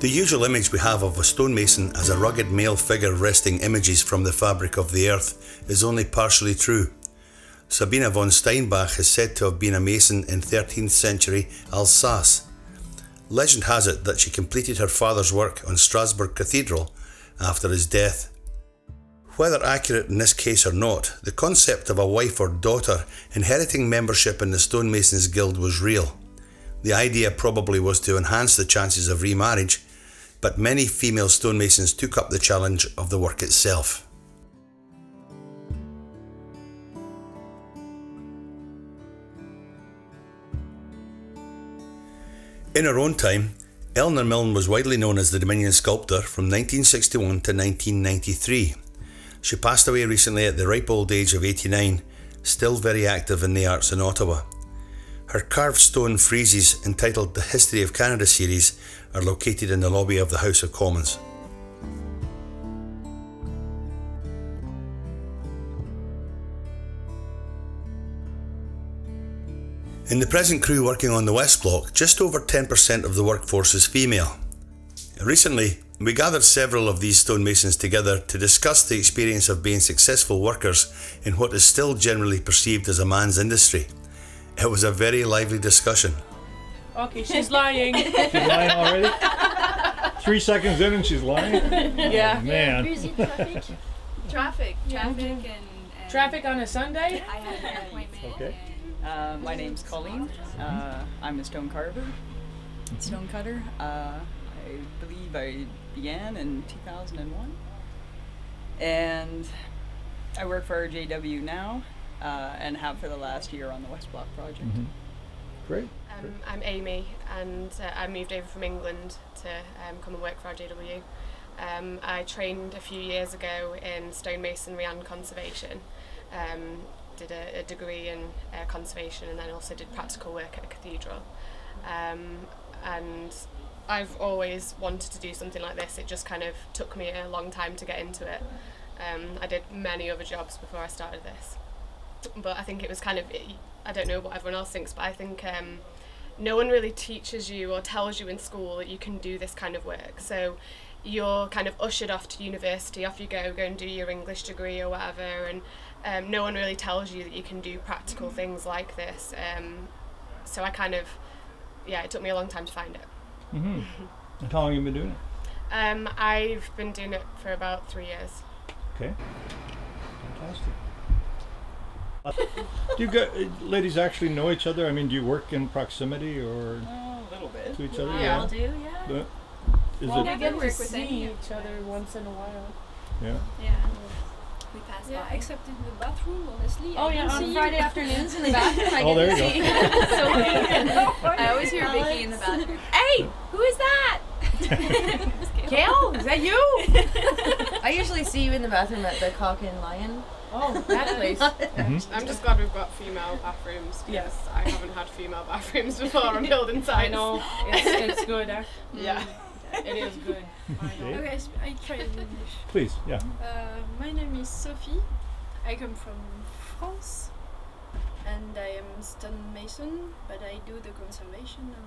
The usual image we have of a stonemason as a rugged male figure wresting images from the fabric of the earth is only partially true. Sabina von Steinbach is said to have been a mason in 13th century Alsace. Legend has it that she completed her father's work on Strasbourg Cathedral after his death. Whether accurate in this case or not, the concept of a wife or daughter inheriting membership in the Stonemasons Guild was real. The idea probably was to enhance the chances of remarriage, but many female stonemasons took up the challenge of the work itself. In her own time, Eleanor Milne was widely known as the Dominion sculptor from 1961 to 1993. She passed away recently at the ripe old age of 89, still very active in the arts in Ottawa. Her carved stone friezes entitled the History of Canada series are located in the lobby of the House of Commons. In the present crew working on the West Block, just over 10% of the workforce is female. Recently, we gathered several of these stonemasons together to discuss the experience of being successful workers in what is still generally perceived as a man's industry. It was a very lively discussion. Okay, she's lying. She's lying already? 3 seconds in and she's lying? Yeah. Oh, man. Busy traffic. Traffic and Traffic on a Sunday? I had an appointment. Okay. My name's Colleen. I'm a stone carver, stone cutter. I believe I began in 2001. And I work for JW now and have for the last year on the West Block project. Mm-hmm. Great. I'm Amy, and I moved over from England to come and work for RJW. I trained a few years ago in stonemasonry and conservation. Did a degree in conservation, and then also did practical work at a cathedral. And I've always wanted to do something like this. It just kind of took me a long time to get into it. I did many other jobs before I started this, but I think it was kind of, I don't know what everyone else thinks, but I think no one really teaches you or tells you in school that you can do this kind of work. So you're kind of ushered off to university, off you go and do your English degree or whatever, and no one really tells you that you can do practical things like this. So I kind of, yeah, it took me a long time to find it. Mm-hmm. And how long have you been doing it? I've been doing it for about 3 years. Okay. Fantastic. Do you ladies actually know each other? I mean, do you work in proximity or A little bit. to each other? We all do, yeah. Is Well, it? we get work to with see any of each other once in a while. Yeah. Yeah. We pass Yeah, by. except in the bathroom, honestly. Oh, I yeah, don't on see Friday afternoons in the bathroom, I Oh, get there to you see. I always hear Vicky in the bathroom. Hey, who is that? Gail, is that you? I usually see you in the bathroom at the Cock and Lion. Oh, that place. Mm-hmm. I'm just glad we've got female bathrooms. Yes. I haven't had female bathrooms before on building sites. I know, it's good. Yeah. It is good. I know. Okay, I try in English. Please, yeah. My name is Sophie. I come from France, and I am stonemason, but I do the conservation on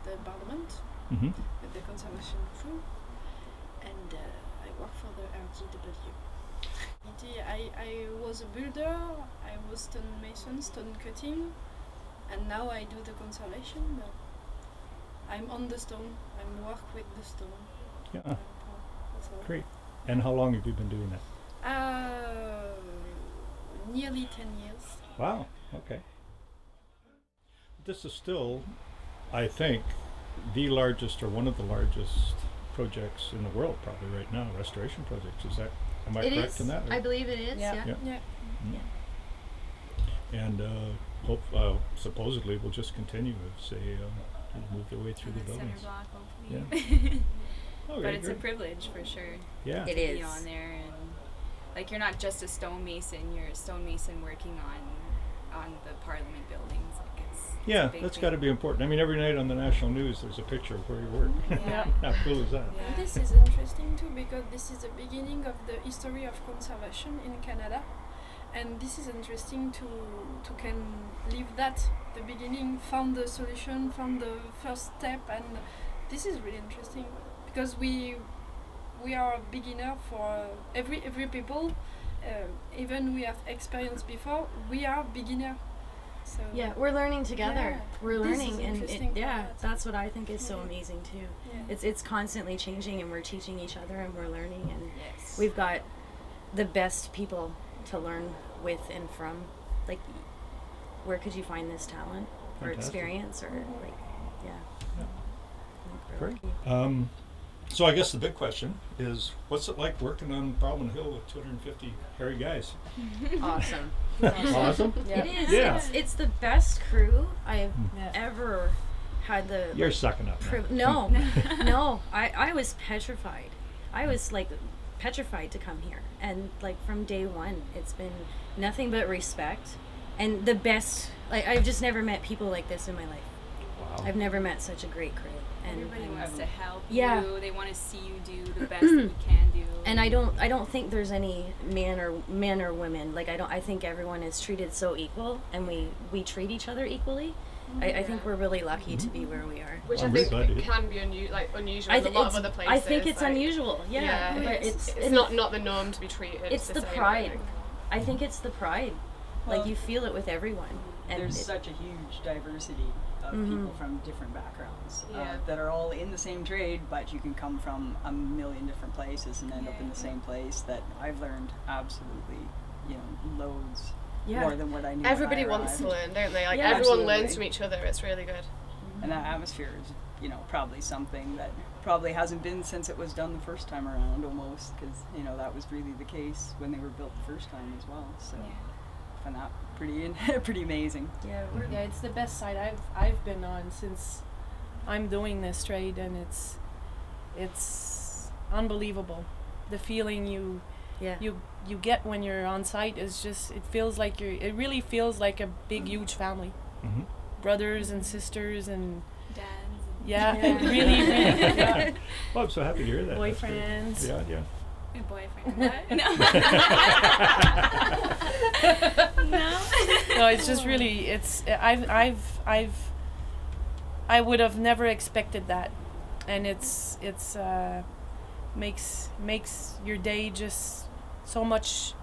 the parliament Mm-hmm. with the conservation crew, and I work for the RGW. I was a builder, I was stonemason, stone cutting, and now I do the conservation, but I'm on the stone, I work with the stone. Yeah. That's all. Great. And how long have you been doing that? Nearly 10 years. Wow. Okay. This is still, I think, the largest or one of the largest projects in the world probably right now, restoration projects. Is that, am I correct in that? I believe it is, yeah. Yeah. And supposedly will just continue as they move their way through the buildings. Center block, Yeah. hopefully. Okay, But it's great. a privilege for sure. Yeah. It to is. be on there, and like you're not just a stonemason, you're a stonemason working on the Parliament buildings. Like it's Yeah, a big that's thing. got to be important. I mean, every night on the national news, there's a picture of where you work. Yeah. How cool is that? Yeah. This is interesting too because this is the beginning of the history of conservation in Canada, and this is interesting to can leave that the beginning, found the solution, found the first step, and this is really interesting. because we are a beginner for every people. Even we have experience before, we are beginner. So Yeah, we're learning together. Yeah, We're this learning, is and interesting for yeah, us. that's what I think is so Yeah. amazing too. Yeah. It's constantly changing, and we're teaching each other, and we're learning, and Yes. we've got the best people to learn with and from. Like, where could you find this talent or Fantastic. experience, or like, yeah. Yeah. I think we're Great. lucky. So I guess the big question is, what's it like working on Parliament Hill with 250 hairy guys? Awesome. Awesome. It is. Yeah. It's the best crew I've Yeah. ever had the. You're sucking up. Now. No, no. I was petrified. I was like petrified to come here, and like from day one, it's been nothing but respect, and the best. Like, I've just never met people like this in my life. Wow. I've never met such a great crew. And Everybody wants to help Yeah. you. They want to see you do the best that you can do. And I don't think there's any men or women. Like, I think everyone is treated so equal, and we treat each other equally. I think we're really lucky to be where we are. Which I'm I really think glad you- can be unusual in a lot of other places. I think it's like, unusual. Yeah, but it's it's not the norm to be treated. It's the same, I pride. think. I think it's the pride. Like, Well, you feel it with everyone. And There's it- such a huge diversity of people from different backgrounds Yeah. that are all in the same trade, but you can come from a million different places and end up in the same place. That I've learned absolutely, loads Yeah. more than what I knew. Everybody when I wants to arrived. learn, don't they? Like Yeah. everyone Absolutely. learns from each other. It's really good. And that atmosphere is, probably something that probably hasn't been since it was done the first time around, almost, because that was really the case when they were built the first time as well. So I find that pretty amazing. yeah, Yeah, it's the best side I've been on since I'm doing this trade, and it's unbelievable. The feeling you get when you're on site is just, it really feels like a big huge family. Mhm. Brothers and sisters and Dads. yeah, it really yeah. Well, I'm so happy to hear that. That's great. Boyfriends. Yeah. My boyfriend. What? No. No, it's just really, I would have never expected that, and it's makes your day just so much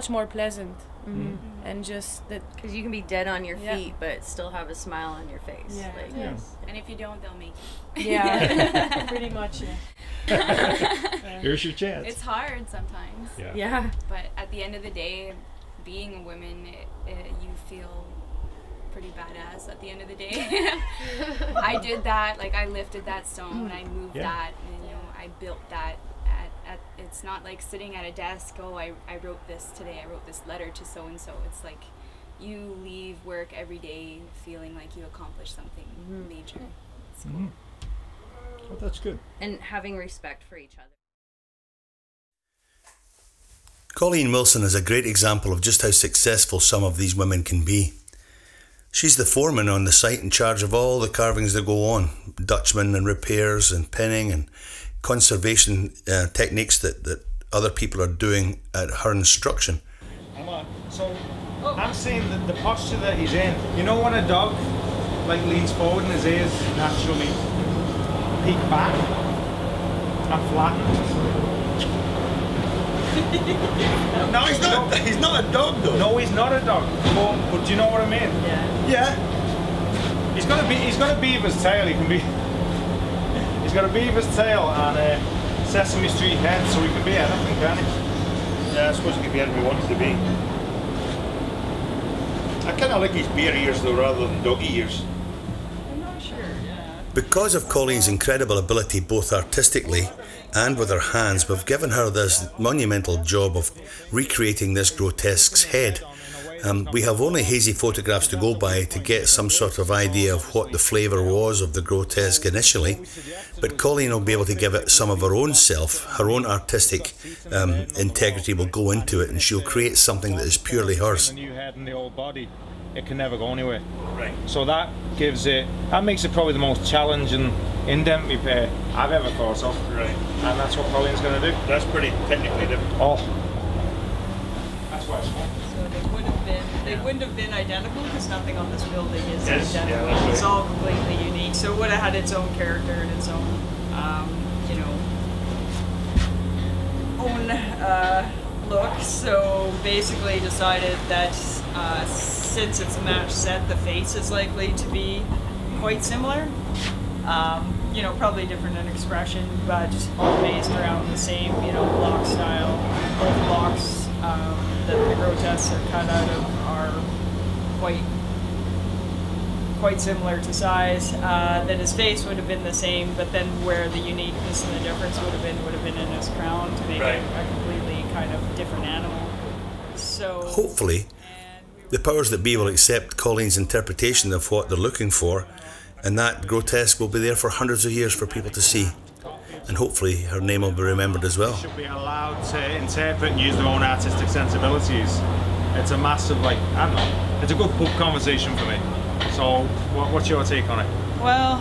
more pleasant, and just that. because you can be dead on your Yeah. feet, but still have a smile on your face. Yeah. Like, Yeah. And if you don't, they'll make you. Yeah, pretty much. Yeah. Here's your chance. It's hard sometimes. Yeah. yeah. But at the end of the day, being a woman, you feel pretty badass at the end of the day. I did that, like I lifted that stone, I moved Yeah. that, and I built that. It's not like sitting at a desk, I wrote this today, I wrote this letter to so-and-so. It's like you leave work every day feeling like you accomplished something major. It's cool. Mhm. Well, that's good. And having respect for each other. Colleen Wilson is a great example of just how successful some of these women can be. She's the foreman on the site in charge of all the carvings that go on, Dutchman and repairs and pinning and conservation techniques that other people are doing at her instruction. Come on. So I'm saying that the posture that he's in, when a dog leans forward and his ears naturally peek back and flatten. No, he's not a dog though. No, he's not a dog. But do you know what I mean? Yeah. He's got a beaver's tail. He's got a beaver's tail and a Sesame Street head, so he can be anything, can he? Yeah, I suppose he could be anything he wanted to be. I kind of like his bear ears though, rather than doggy ears. I'm not sure. Yeah. Because of Colleen's incredible ability both artistically and with her hands, we've given her this monumental job of recreating this grotesque's head. We have only hazy photographs to go by to get some sort of idea of what the flavour was of the grotesque initially, but Colleen will be able to give it some of her own self, her own artistic integrity will go into it, and she'll create something that is purely hers. The new head and the old body, it can never go anywhere. Right. So that makes it probably the most challenging indent repair I've ever thought of. Right. And that's what Colleen's going to do. That's pretty technically different. Oh. That's why it's fun. So they wouldn't have been identical because nothing on this building is Yes, yeah, identical. that's right. It's all completely unique. So it would have had its own character and its own own look, so basically decided that since it's a match set, the face is likely to be quite similar. You know, probably different in expression, but all based around the same, you know, block style. Both blocks that the grotesques are cut out of are quite similar to size. That his face would have been the same, but then where the uniqueness and the difference would have been in his crown to make it a completely kind of different animal. So hopefully, the powers that be will accept Colleen's interpretation of what they're looking for, and that grotesque will be there for hundreds of years for people to see. And hopefully her name will be remembered as well. Should be allowed to interpret and use their own artistic sensibilities. It's a massive, like, I don't know, it's a good pub conversation for me. So, what's your take on it? Well,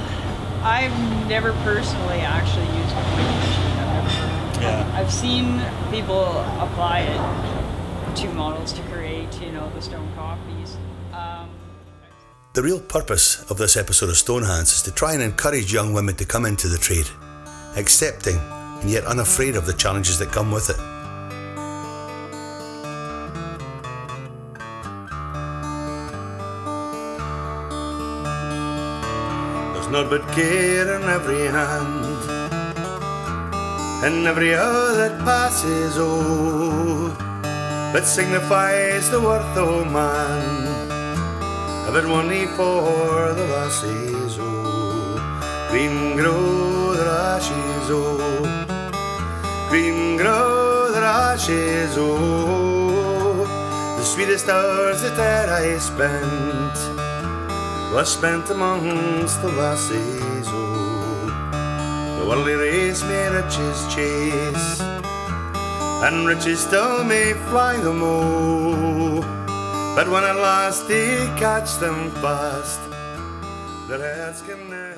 I've never personally actually used a point machine. I've seen people apply it to models to create, you know, the stone copies. The real purpose of this episode of Stonehands is to try and encourage young women to come into the trade, accepting and yet unafraid of the challenges that come with it. There's naught but care in every hand, and every hour that passes, oh, that signifies the worth of man. Of it only for the lasses, oh, green grow the rashes, oh, green grow the rashes, oh. The sweetest hours that e'er I spent was spent amongst the lasses, oh. The worldly race may riches chase, and riches still may fly them, oh. But when at last they catch them fast, their heads can never